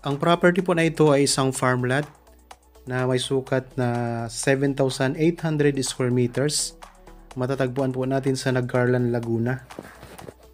Ang property po na ito ay isang farmland na may sukat na 7,800 square meters. Matatagpuan po natin sa Nagcarlan, Laguna.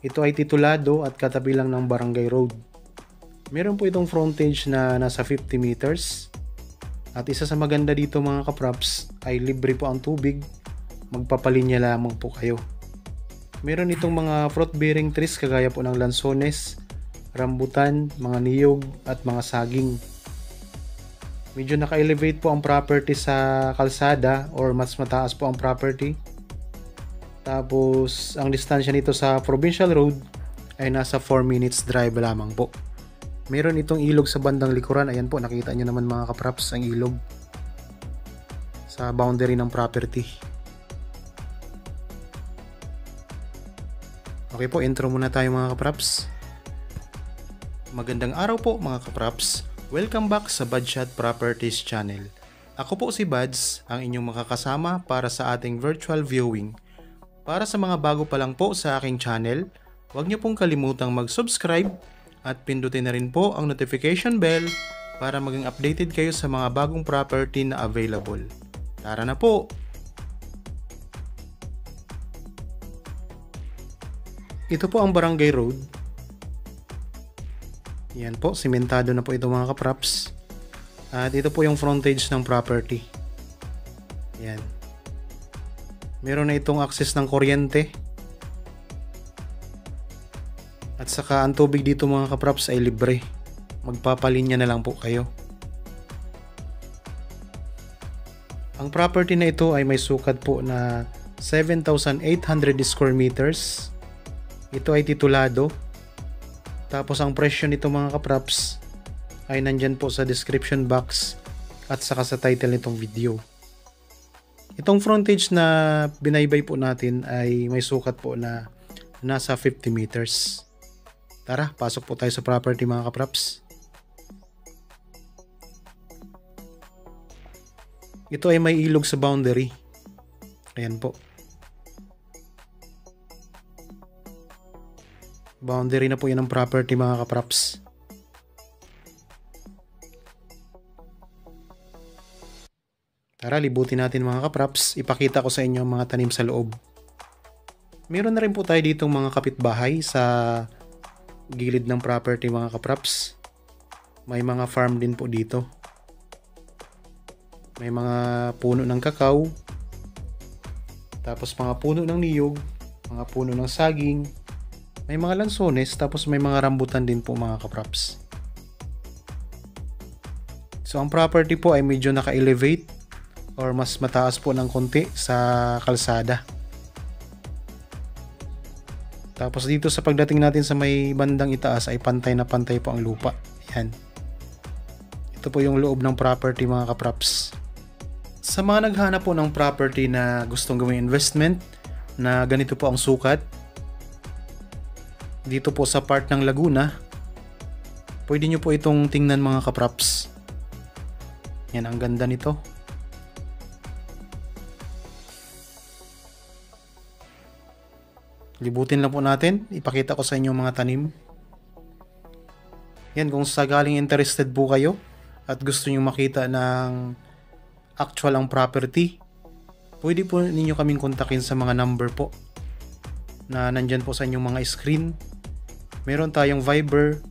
Ito ay titulado at katabi lang ng Barangay Road. Meron po itong frontage na nasa 50 meters. At isa sa maganda dito mga kaprops ay libre po ang tubig. Magpapalinya lamang po kayo. Meron itong mga fruit bearing trees kagaya po ng lansones, rambutan, mga niyog at mga saging. Medyo naka-elevate po ang property sa kalsada or mas mataas po ang property. Tapos ang distansya nito sa provincial road ay nasa 4 minutes drive lamang po. Meron itong ilog sa bandang likuran. Ayan po, nakita nyo naman mga kaprops ang ilog sa boundary ng property. Okay po, intro muna tayo mga kaprops. Magandang araw po mga kaprops. Welcome back sa Budshot Properties channel. Ako po si Buds, ang inyong makakasama para sa ating virtual viewing. Para sa mga bago pa lang po sa aking channel, huwag niyo pong kalimutang mag-subscribe at pindutin na rin po ang notification bell para maging updated kayo sa mga bagong property na available. Tara na po! Ito po ang Barangay Road. Yan po, simentado na po ito mga kaprops. At ito po yung frontage ng property. Yan. Meron na itong access ng kuryente. At saka ang tubig dito mga kaprops ay libre. Magpapalinya na lang po kayo. Ang property na ito ay may sukat po na 7,800 square meters. Ito ay titulado. Tapos ang presyo nito mga kaprops ay nandyan po sa description box at saka sa title nitong video. Itong frontage na binaybay po natin ay may sukat po na nasa 50 meters. Tara, pasok po tayo sa property mga kaprops. Ito ay may ilog sa boundary. Ayan po. Boundary na po yan ng property mga kaprops. Tara, libutin natin mga kaprops. Ipakita ko sa inyo ang mga tanim sa loob. Meron na rin po tayo ditong mga kapitbahay sa gilid ng property mga kaprops. May mga farm din po dito. May mga puno ng kakao. Tapos mga puno ng niyog. Mga puno ng saging. May mga lansones. Tapos may mga rambutan din po mga kaprops. So ang property po ay medyo naka-elevate or mas mataas po ng konti sa kalsada. Tapos dito sa pagdating natin sa may bandang itaas ay pantay na pantay po ang lupa. Yan. Ito po yung loob ng property mga kaprops. Sa mga naghanap po ng property na gustong gawing investment na ganito po ang sukat, dito po sa part ng Laguna, pwede nyo po itong tingnan mga kaprops. Yan, ang ganda nito. Libutin lang po natin. Ipakita ko sa inyo mga tanim. Yan, kung sakaling interested po kayo at gusto nyo makita ng actual ang property, pwede po ninyo kaming kontakin sa mga number po na nandyan po sa inyong mga screen. Meron tayong Viber,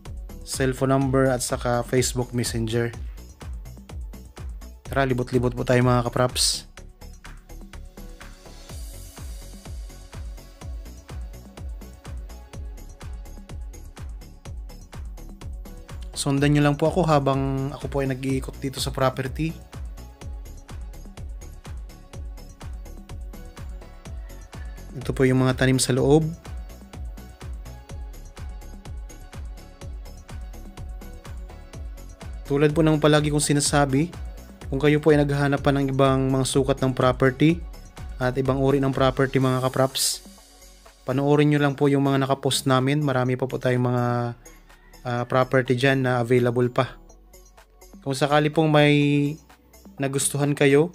cellphone number at saka Facebook Messenger. Tara, libot-libot po tayo mga kaprops. Sundan nyo lang po ako habang ako po ay nag-iikot dito sa property. Ito po yung mga tanim sa loob. Tulad po ng palagi kong sinasabi, kung kayo po ay naghahanap pa ng ibang mga sukat ng property at ibang uri ng property mga kaprops, panoorin nyo lang po yung mga nakapost namin. Marami pa po tayong mga property dyan na available pa. Kung sakali pong may nagustuhan kayo,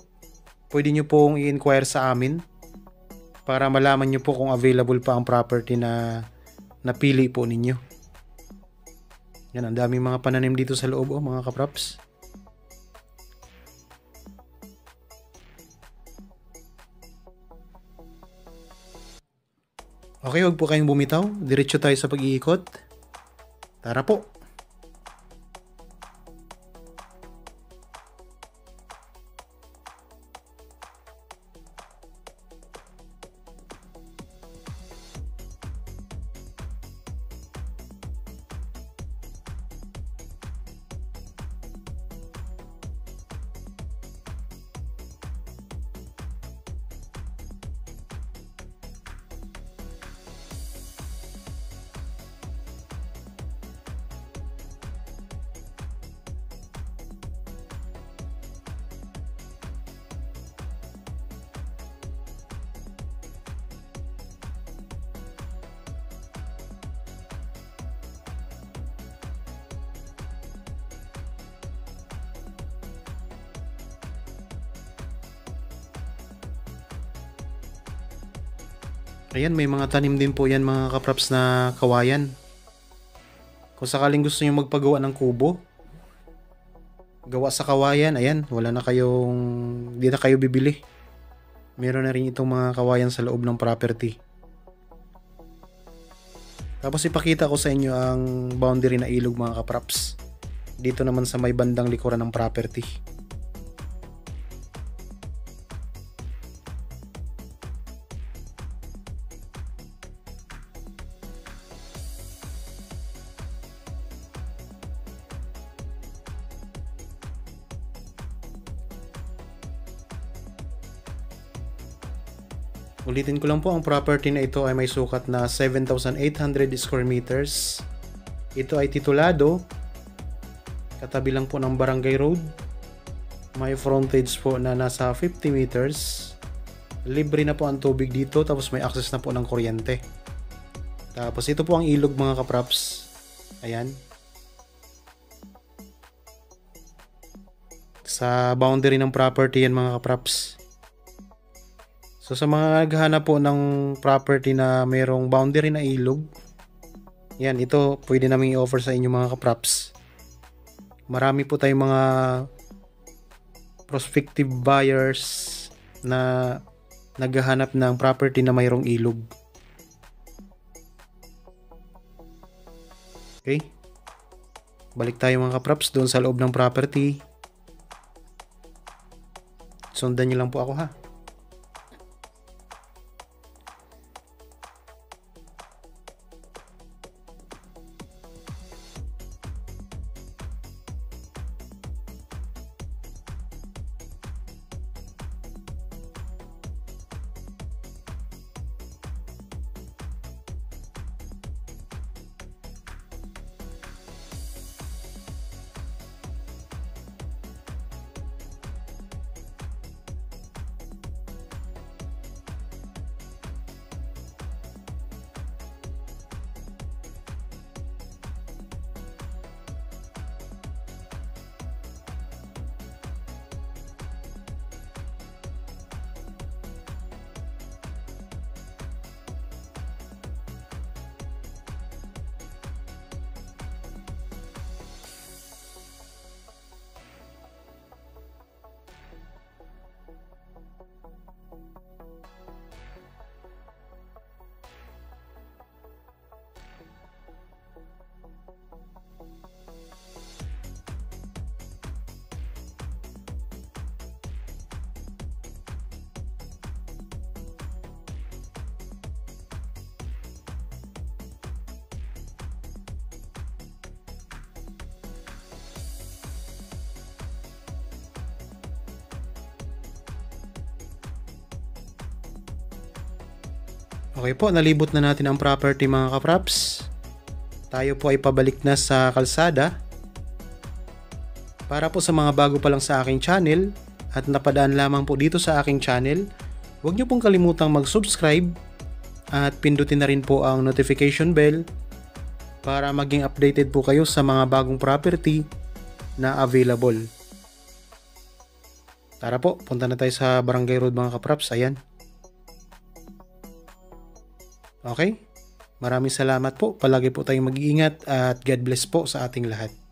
pwede nyo pong i-inquire sa amin para malaman nyo po kung available pa ang property na napili po ninyo. Yan, ang daming mga pananim dito sa loob, mga kapraps. Okay, huwag po kayong bumitaw. Diretso tayo sa pag-iikot. Tara po. Ayan, may mga tanim din po yan mga kapraps na kawayan. Kung sakaling gusto nyo magpagawa ng kubo, gawa sa kawayan, ayan, di na kayo bibili. Meron na rin itong mga kawayan sa loob ng property. Tapos ipakita ko sa inyo ang boundary na ilog mga kapraps. Dito naman sa may bandang likuran ng property. Ulitin ko lang po, ang property na ito ay may sukat na 7,800 square meters. Ito ay titulado. Katabi lang po ng Barangay Road. May frontage po na nasa 50 meters. Libre na po ang tubig dito, tapos may access na po ng kuryente. Tapos ito po ang ilog mga kapraps. Ayan. Sa boundary ng property yan mga kapraps. So sa mga naghahanap po ng property na mayroong boundary na ilog, yan, ito pwede namin i-offer sa inyo mga kapraps. Marami po tayong mga prospective buyers na naghahanap ng property na mayroong ilog. Okay? Balik tayo mga kapraps doon sa loob ng property. Sundan nyo lang po ako ha. Okay po, nalibot na natin ang property mga kapraps. Tayo po ay pabalik na sa kalsada. Para po sa mga bago pa lang sa aking channel at napadaan lamang po dito sa aking channel, huwag niyo pong kalimutang mag-subscribe at pindutin na rin po ang notification bell para maging updated po kayo sa mga bagong property na available. Tara po, punta na tayo sa Barangay Road mga kapraps. Ayan. Okay? Maraming salamat po. Palagi po tayong mag-iingat at God bless po sa ating lahat.